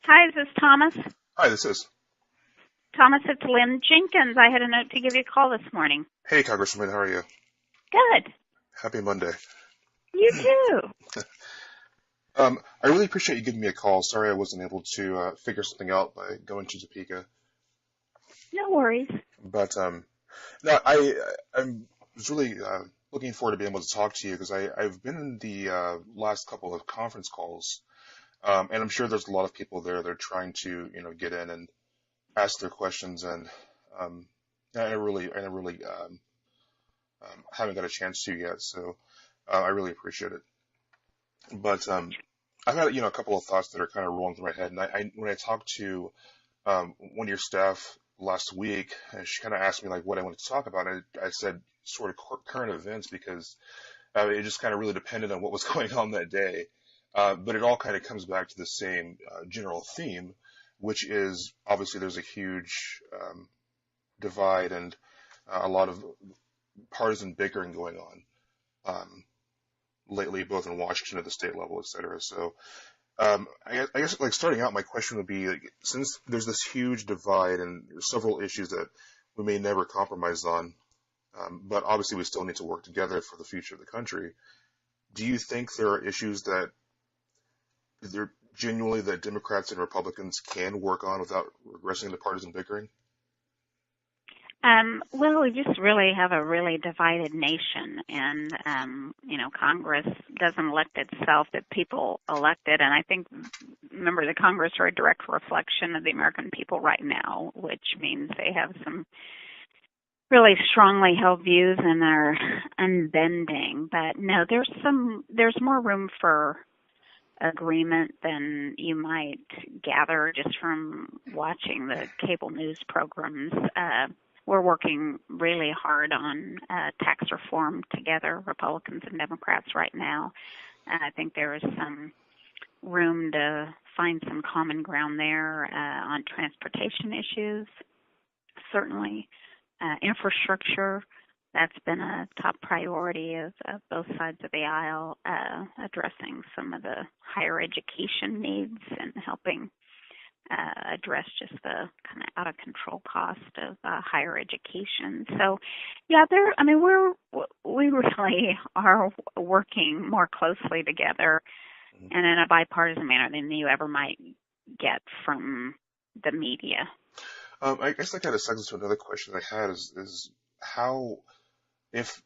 Hi, is this Thomas? Hi, this is. Thomas, it's Lynn Jenkins. I had a note to give you a call this morning. Hey, Congressman, how are you? Good. Happy Monday. You too. I really appreciate you giving me a call. Sorry I wasn't able to figure something out by going to Topeka. No worries. But no, I'm was really looking forward to being able to talk to you because I've been in the last couple of conference calls, and I'm sure there's a lot of people there that are trying to get in and ask their questions, and um, I really haven't got a chance to yet. So I really appreciate it. But I've had a couple of thoughts that are kind of rolling through my head, and when I talked to one of your staff last week, and she kind of asked me like what I wanted to talk about. I said sort of current events because it just kind of really depended on what was going on that day. But it all kind of comes back to the same general theme, which is obviously there's a huge divide and a lot of partisan bickering going on lately, both in Washington at the state level, et cetera. So I guess like starting out, my question would be, like, since there's this huge divide and there's several issues that we may never compromise on, but obviously we still need to work together for the future of the country. Do you think there are issues that there genuinely that Democrats and Republicans can work on without regressing to partisan bickering? Well, we just really have a really divided nation, and Congress doesn't elect itself; that people elect it. And I think members of Congress are a direct reflection of the American people right now, which means they have some really strongly held views and are unbending. But no, there's more room for agreement than you might gather just from watching the cable news programs. We're working really hard on tax reform together, Republicans and Democrats right now. And I think there is some room to find some common ground there on transportation issues, certainly. Infrastructure, that's been a top priority of both sides of the aisle, addressing some of the higher education needs and helping address just the kind of out of control cost of higher education. So, yeah, we really are working more closely together and in a bipartisan manner than you ever might get from the media. I guess that kind of segues to another question I had is how if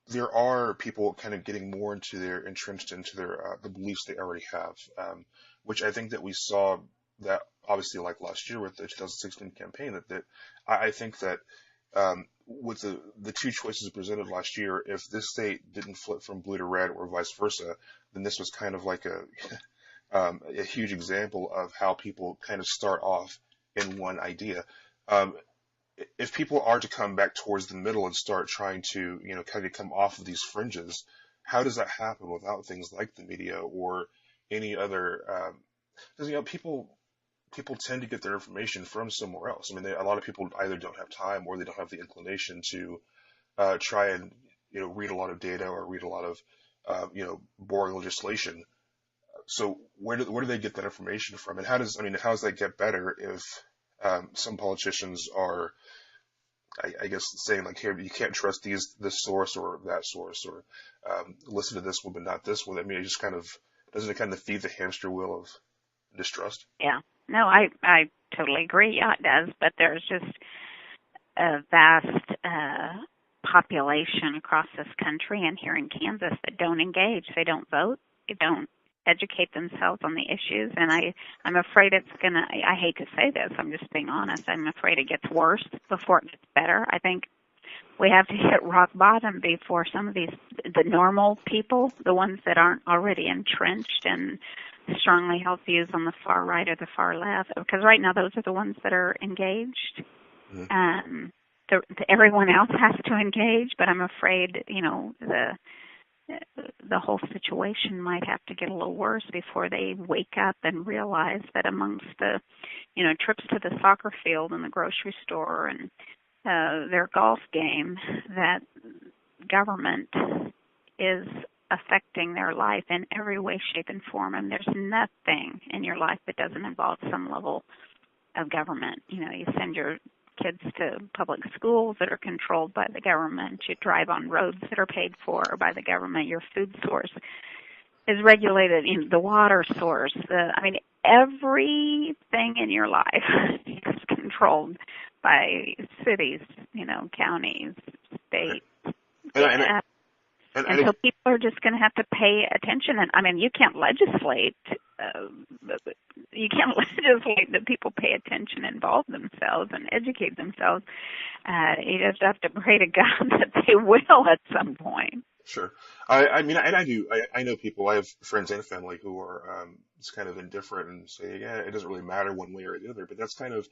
there are people kind of getting more entrenched into their the beliefs they already have, which I think that we saw that obviously like last year with the 2016 campaign that I think that with the two choices presented last year, if this state didn't flip from blue to red or vice versa, then this was kind of like a huge example of how people kind of start off in one idea. Um, if people are to come back towards the middle and start trying to, kind of come off of these fringes, how does that happen without things like the media or any other? Because people tend to get their information from somewhere else. I mean, a lot of people either don't have time or they don't have the inclination to try and read a lot of data or read a lot of boring legislation. So where do they get that information from, and how does that get better if some politicians are, I guess, saying like, here, you can't trust this source or that source, or listen to this one but not this one. I mean, it just kind of doesn't it kind of feed the hamster wheel of distrust? Yeah. No, I totally agree. Yeah, it does. But there's just a vast population across this country and here in Kansas that don't engage. They don't vote. They don't educate themselves on the issues. And I'm afraid I hate to say this, I'm just being honest, I'm afraid it gets worse before it gets better. I think we have to hit rock bottom before some of the normal people, the ones that aren't already entrenched and strongly held views on the far right or the far left, because right now those are the ones that are engaged. Mm-hmm. Everyone else has to engage, but I'm afraid, the whole situation might have to get a little worse before they wake up and realize that amongst the, trips to the soccer field and the grocery store and their golf game, that government is affecting their life in every way, shape, and form. And there's nothing in your life that doesn't involve some level of government. You know, you send your kids to public schools that are controlled by the government. You drive on roads that are paid for by the government. Your food source is regulated. You know, the water source. Everything in your life is controlled by cities, you know, counties, states. And so people are just going to have to pay attention. And I mean, you can't legislate. You can't legislate that people pay attention, involve themselves, and educate themselves. You just have to pray to God that they will at some point. Sure. I mean, and I do. I know people. I have friends and family who are just kind of indifferent and say, yeah, it doesn't really matter one way or the other. But that's kind of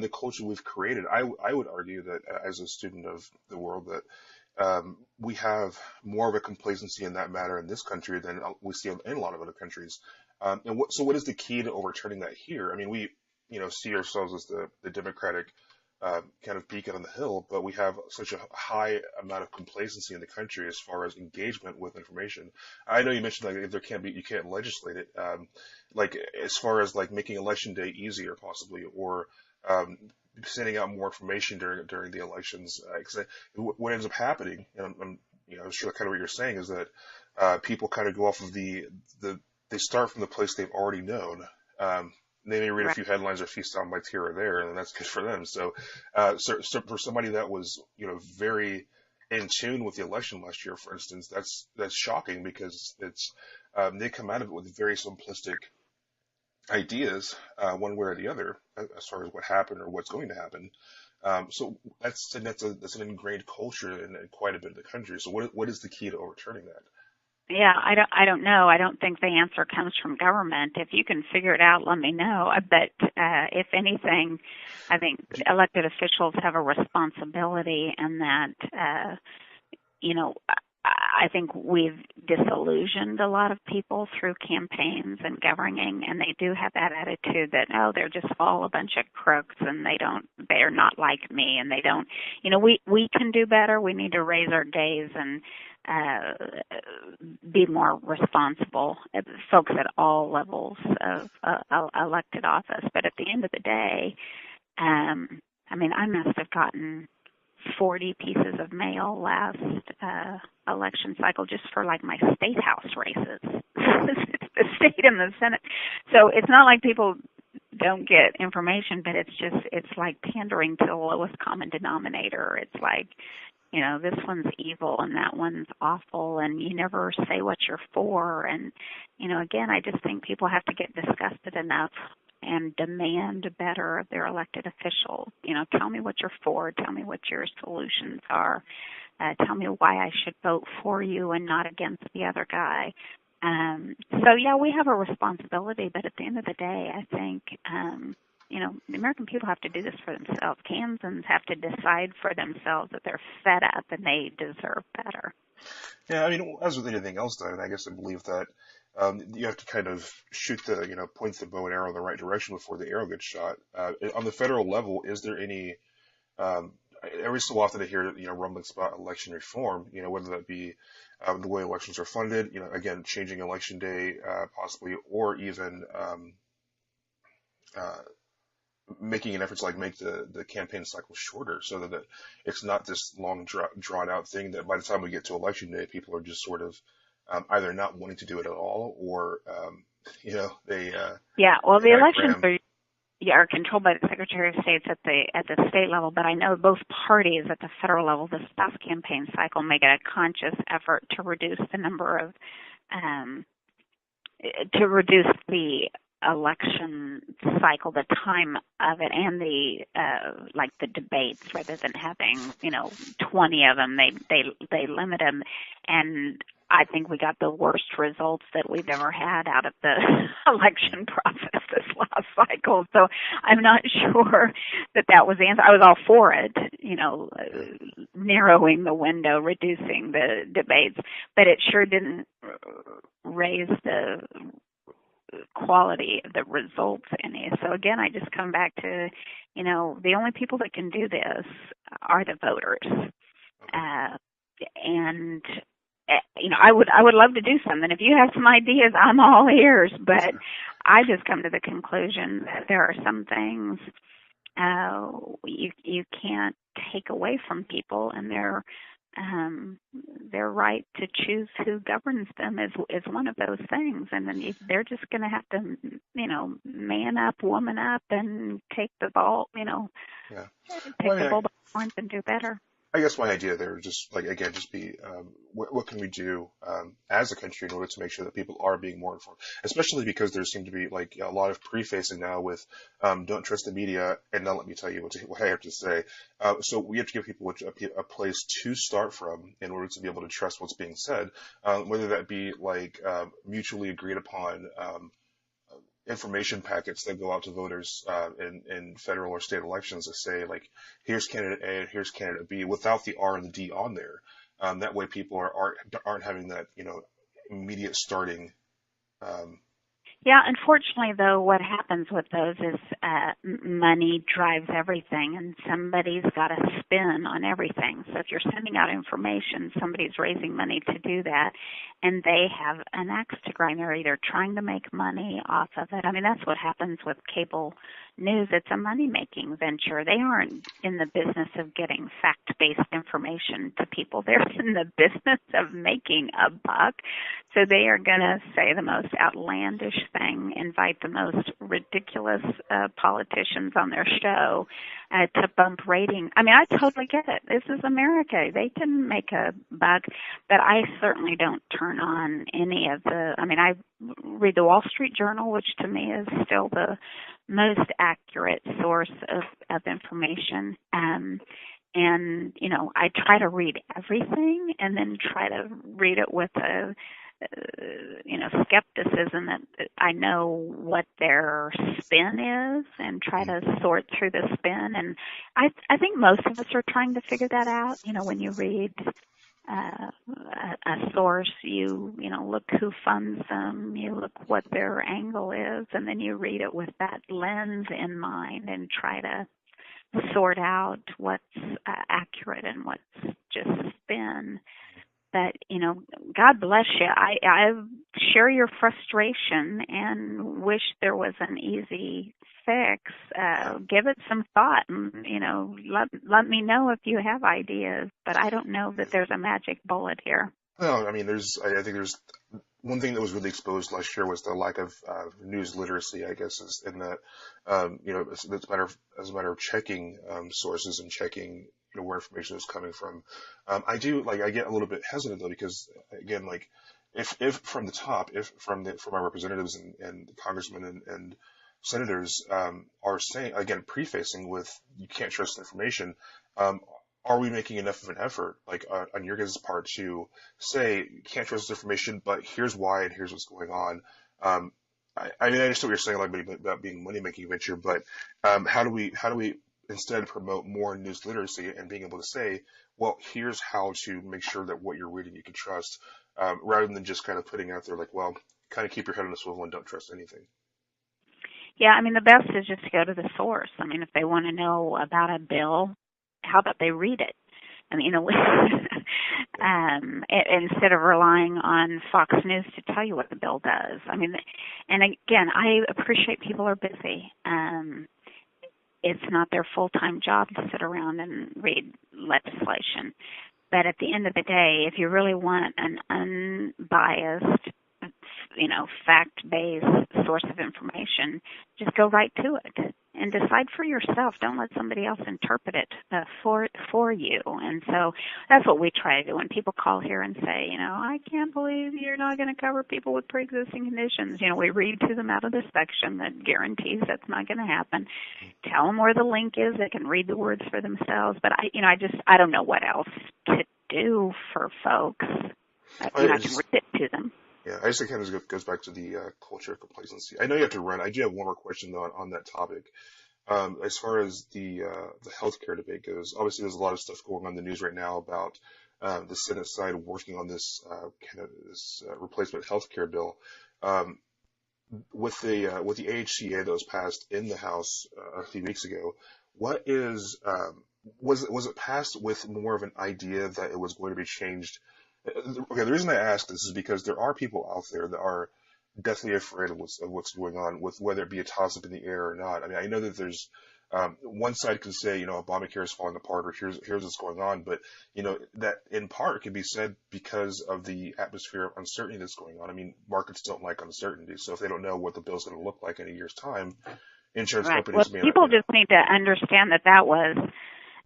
the culture we've created. I would argue that as a student of the world that we have more of a complacency in that matter in this country than we see in a lot of other countries. So what is the key to overturning that here? I mean, we, you know, see ourselves as the democratic kind of beacon on the hill, but we have such a high amount of complacency in the country as far as engagement with information. I know you mentioned like you can't legislate it, like as far as like making election day easier possibly, or sending out more information during the elections. Because what ends up happening, and I'm sure kind of what you're saying is that people kind of go off of they start from the place they've already known. They may read a few headlines or a few sound bites here or there, and that's good for them. So for somebody that was, you know, very in tune with the election last year, for instance, that's shocking because they come out of it with very simplistic ideas, one way or the other, as far as what happened or what's going to happen. So that's an ingrained culture in quite a bit of the country. So what is the key to overturning that? Yeah, I don't know. I don't think the answer comes from government. If you can figure it out, let me know. But if anything, I think elected officials have a responsibility in that, you know, I think we've disillusioned a lot of people through campaigns and governing, and they do have that attitude that, oh, they're just all a bunch of crooks and they're not like me, and they don't, you know, we can do better. We need to raise our gaze and be more responsible, folks at all levels of elected office. But at the end of the day, I mean, I must have gotten 40 pieces of mail last election cycle just for like my state house races, the state and the Senate. So it's not like people don't get information, but it's like pandering to the lowest common denominator. It's like, you know, this one's evil and that one's awful, and you never say what you're for. And, you know, again, I just think people have to get disgusted enough and demand better of their elected officials. You know, tell me what you're for. Tell me what your solutions are. Tell me why I should vote for you and not against the other guy. So, yeah, we have a responsibility, but at the end of the day, I think, you know, the American people have to do this for themselves. Kansans have to decide for themselves that they're fed up and they deserve better. Yeah, I mean, as with anything else, though, and I guess I believe that you have to kind of point the bow and arrow in the right direction before the arrow gets shot. On the federal level, is there any, every so often I hear, you know, rumblings about election reform, you know, whether that be the way elections are funded, you know, again, changing election day, possibly, or even making an effort to like make the campaign cycle shorter so that it's not this long drawn out thing that by the time we get to election day, people are just sort of either not wanting to do it at all or, you know, they, well, the elections are controlled by the Secretary of State at the state level, but I know both parties at the federal level, this past campaign cycle, make it a conscious effort to reduce the number of, to reduce the election cycle, the time of it, and the like the debates, rather than having, you know, 20 of them, they limit them. And I think we got the worst results that we've ever had out of the election process this last cycle. So I'm not sure that was the answer. I was all for it, you know, narrowing the window, reducing the debates, but it sure didn't raise the quality of the results any. So again, I just come back to, you know, the only people that can do this are the voters. And I would love to do something. If you have some ideas, I'm all ears. But I just come to the conclusion that there are some things you can't take away from people, and their right to choose who governs them is one of those things. And then they're just going to have to, man up, woman up, and take the ball, Yeah. take the bull by the horns and do better. I guess my idea there would just be what can we do as a country in order to make sure that people are being more informed, especially because there seem to be like a lot of prefacing now with don't trust the media, and now let me tell you what I have to say. So we have to give people a place to start from in order to be able to trust what's being said, whether that be like mutually agreed upon information packets that go out to voters in federal or state elections that say, like, here's candidate A and here's candidate B without the R and the D on there. That way people aren't having that, immediate starting. Yeah, unfortunately, though, what happens with those is money drives everything, and somebody's got a spin on everything. So if you're sending out information, somebody's raising money to do that, and they have an axe to grind. They're either trying to make money off of it. I mean, that's what happens with cable news. It's a money-making venture. They aren't in the business of getting fact-based information to people. They're in the business of making a buck. So they are going to say the most outlandish thing, invite the most ridiculous politicians on their show to bump rating. I mean, I totally get it. This is America. They can make a buck, but I certainly don't turn on any of the, I read the Wall Street Journal, which to me is still the most accurate source of information. And, I try to read everything and then try to read it with a skepticism that I know what their spin is and try to sort through the spin. And I think most of us are trying to figure that out. When you read a source, you look who funds them, you look what their angle is, and then you read it with that lens in mind and try to sort out what's accurate and what's just spin. But, God bless you. I share your frustration and wish there was an easy fix. Give it some thought and, let me know if you have ideas. But I don't know that there's a magic bullet here. No, I think there's one thing that was really exposed last year was the lack of news literacy, I guess, is in that, as a matter of checking sources and checking where information is coming from. I get a little bit hesitant though, because again, like if from the top, from our representatives and congressmen and senators are saying, again, prefacing with you can't trust information, are we making enough of an effort, like on your guys' part, to say you can't trust this information, but here's why and here's what's going on? I understand what you're saying, like about being money making venture, but how do we instead promote more news literacy and being able to say, well, here's how to make sure that what you're reading you can trust, rather than just kind of putting out there like, well, kind of keep your head on a swivel and don't trust anything. Yeah, the best is just to go to the source. If they want to know about a bill, how about they read it? Instead of relying on Fox News to tell you what the bill does. And again, I appreciate people are busy. It's not their full-time job to sit around and read legislation. But at the end of the day, if you really want an unbiased, fact-based source of information, just go right to it and decide for yourself. Don't let somebody else interpret it for you. And so that's what we try to do when people call here and say, I can't believe you're not going to cover people with pre-existing conditions. We read to them out of the section that guarantees that's not going to happen. Tell them where the link is. They can read the words for themselves. But I don't know what else to do for folks. I can read it to them. Yeah, I just think it kind of goes back to the culture of complacency. I know you have to run. I do have one more question though on that topic. As far as the healthcare debate goes, obviously there's a lot of stuff going on in the news right now about the Senate side working on this replacement healthcare bill. With the AHCA that was passed in the House a few weeks ago, what is was it passed with more of an idea that it was going to be changed Okay, the reason I ask this is because there are people out there that are deathly afraid of what's going on, with whether it be a toss up in the air or not. I mean, I know that there's one side can say, Obamacare is falling apart, or here's what's going on, but that in part can be said because of the atmosphere of uncertainty that's going on. I mean, markets don't like uncertainty, so if they don't know what the bill's going to look like in a year's time, insurance Right. Well, companies may not. people just need to understand that that was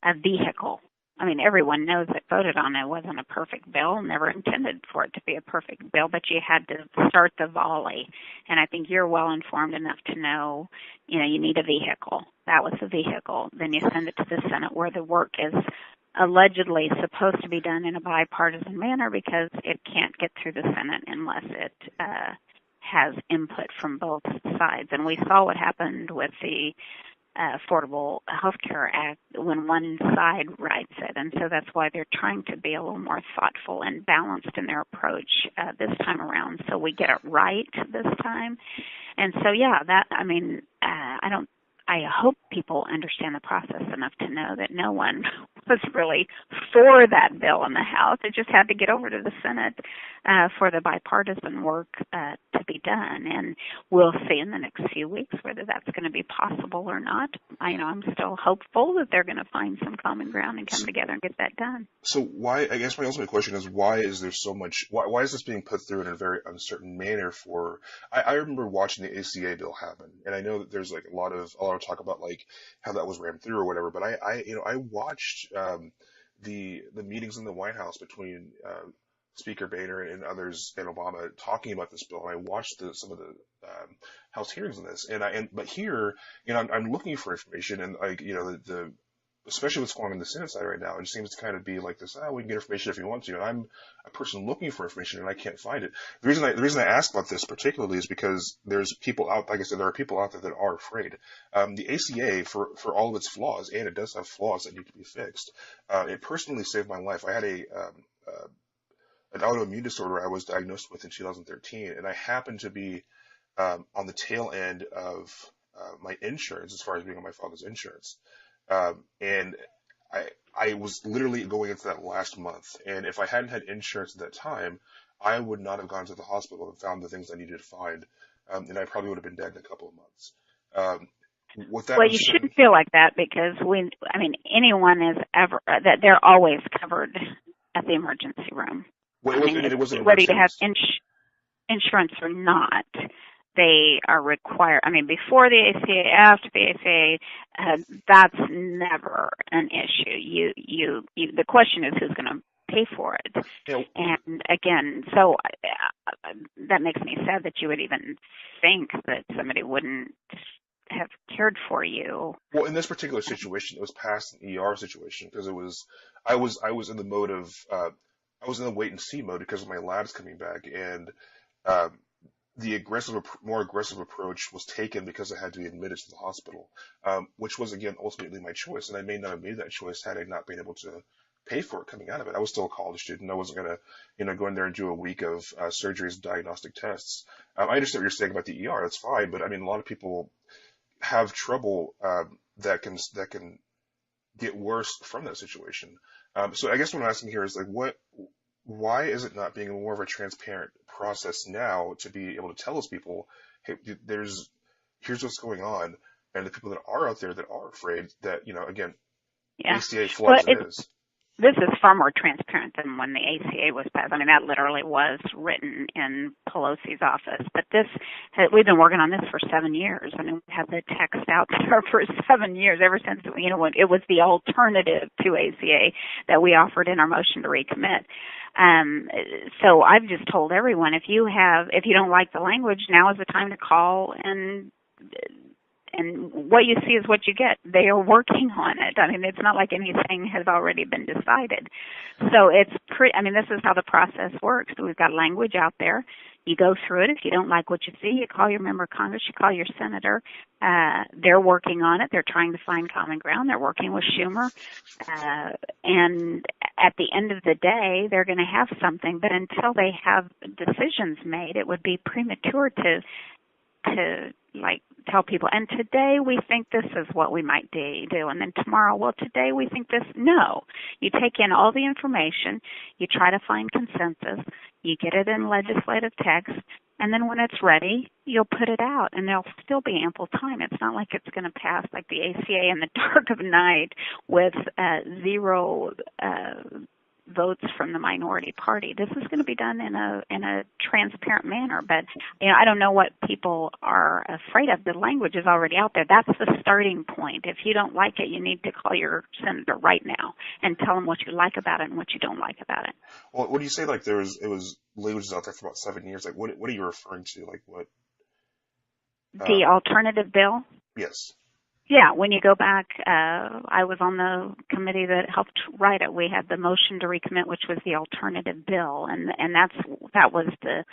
a vehicle. I mean, everyone knows that voted on it wasn't a perfect bill, never intended for it to be a perfect bill, but you had to start the volley. And I think you're well informed enough to know, you need a vehicle. That was the vehicle. Then you send it to the Senate, where the work is allegedly supposed to be done in a bipartisan manner, because it can't get through the Senate unless it has input from both sides. And we saw what happened with the Affordable Health Care Act when one side writes it. And so that's why they're trying to be a little more thoughtful and balanced in their approach this time around, so we get it right this time. And so, I hope people understand the process enough to know that no one was really for that bill in the House. It just had to get over to the Senate for the bipartisan work to be done. And we'll see in the next few weeks whether that's going to be possible or not. I'm still hopeful that they're going to find some common ground and come together and get that done. So why, I guess my ultimate question is, why is there so much, why is this being put through in a very uncertain manner I remember watching the ACA bill happen, and I know that there's like a lot of talk about like how that was rammed through or whatever, but I watched the meetings in the White House between Speaker Boehner and others and Obama talking about this bill, and I watched some of the House hearings on this, but here, I'm looking for information, and like, the especially what's going on in the Senate side right now, it seems to kind of be like this, we can get information if you want to, and I'm a person looking for information and I can't find it. The reason I ask about this particularly is because there's people out, like I said, there are people out there that are afraid. The ACA, for all of its flaws, and it does have flaws that need to be fixed, it personally saved my life. I had an autoimmune disorder I was diagnosed with in 2013, and I happened to be on the tail end of my insurance, as far as being on my father's insurance. And I was literally going into that last month. And if I hadn't had insurance at that time, I would not have gone to the hospital and found the things I needed to find. And I probably would have been dead in a couple of months. Well, you shouldn't feel like that, because anyone is ever, that they're always covered at the emergency room. Well, it wasn't whether you have insurance or not. They are required. Before the ACA, after the ACA, that's never an issue. The question is who's going to pay for it. Yeah. And again, so that makes me sad that you would even think that somebody wouldn't have cared for you. Well, in this particular situation, it was past an ER situation, because I was in the mode of I was in the wait and see mode because of my labs coming back, and the more aggressive approach was taken because I had to be admitted to the hospital, which was, again, ultimately my choice. And I may not have made that choice had I not been able to pay for it coming out of it. I was still a college student. I wasn't going to, go in there and do a week of surgeries and diagnostic tests. I understand what you're saying about the ER. That's fine. But, a lot of people have trouble that can get worse from that situation. So I guess what I'm asking here is, like, why is it not being more of a transparent process now to be able to tell those people, hey, here's what's going on, and the people that are out there that are afraid that, again, ACA flaws it is. This is far more transparent than when the ACA was passed. That literally was written in Pelosi's office. But we've been working on this for 7 years. We've had the text out there for 7 years, ever since, when it was the alternative to ACA that we offered in our motion to recommit. So I've just told everyone, if you don't like the language, now is the time to call, and what you see is what you get. They are working on it. It's not like anything has already been decided. So this is how the process works. So we've got language out there. You go through it. If you don't like what you see, you call your member of Congress, you call your senator. They're working on it. They're trying to find common ground. They're working with Schumer. And at the end of the day, they're going to have something. But until they have decisions made, it would be premature to to like tell people, and today we think this is what we might do, and then tomorrow, well, today we think this. No. You take in all the information, you try to find consensus, you get it in legislative text, and then when it's ready, you'll put it out, and there'll still be ample time. It's not like it's going to pass like the ACA in the dark of night with zero votes from the minority party. This is going to be done in a transparent manner. But I don't know what people are afraid of. The language is already out there. That's the starting point. If you don't like it, you need to call your senator right now and tell them what you like about it and what you don't like about it. Well, what do you say? Like it was languages out there for about 7 years. Like what are you referring to? Like what? The alternative bill. Yes. Yeah, when you go back, I was on the committee that helped write it. We had the motion to recommit, which was the alternative bill, and that was the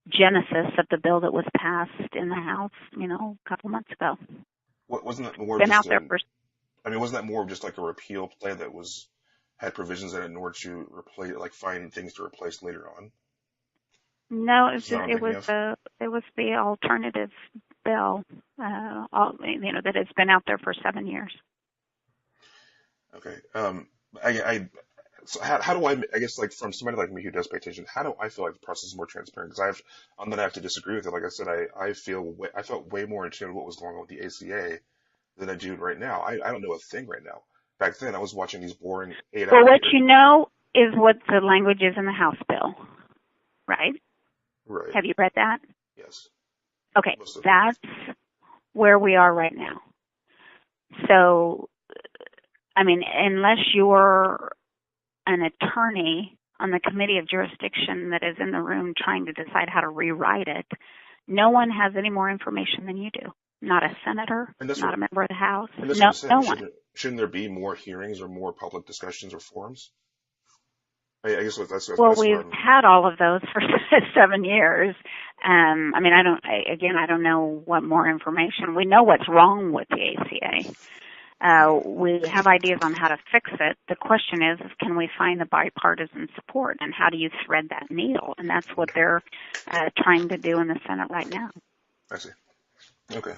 genesis of the bill that was passed in the House, a couple months ago. Wasn't that more? Been out there for. I mean, wasn't that more of just like a repeal plan that had provisions in it in order to replace, like find things to replace later on? No, it was the alternative bill, that has been out there for 7 years. Okay. So how do I guess, like, from somebody like me who does pay attention, how do I feel like the process is more transparent? Because I'm going to have to disagree with it. Like I said, I felt way more in tune with what was going on with the ACA than I do right now. I don't know a thing right now. Back then, I was watching these boring 8 hours. Well, what you know is what the language is in the House bill, right? Right. Have you read that? Yes. Okay, that's where we are right now. So, I mean, unless you're an attorney on the committee of jurisdiction that is in the room trying to decide how to rewrite it, no one has any more information than you do. Not a senator, not a member of the House, no one. Shouldn't there be more hearings or more public discussions or forums? I guess that's we've had all of those for 7 years. I mean, I don't know what more information. We know what's wrong with the ACA. We have ideas on how to fix it. The question is can we find the bipartisan support, and how do you thread that needle? And that's what they're trying to do in the Senate right now. I see. Okay.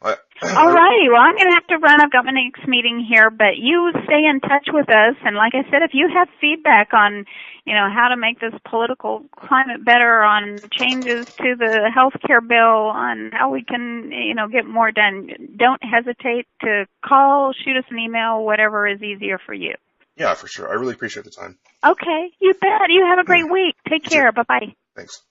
All righty. Well, I'm going to have to run. I've got my next meeting here, but you stay in touch with us. And like I said, if you have feedback on, how to make this political climate better, on changes to the health care bill, on how we can, get more done, don't hesitate to call, shoot us an email, whatever is easier for you. Yeah, for sure. I really appreciate the time. Okay. You bet. You have a great week. Take care. Bye-bye. Thanks.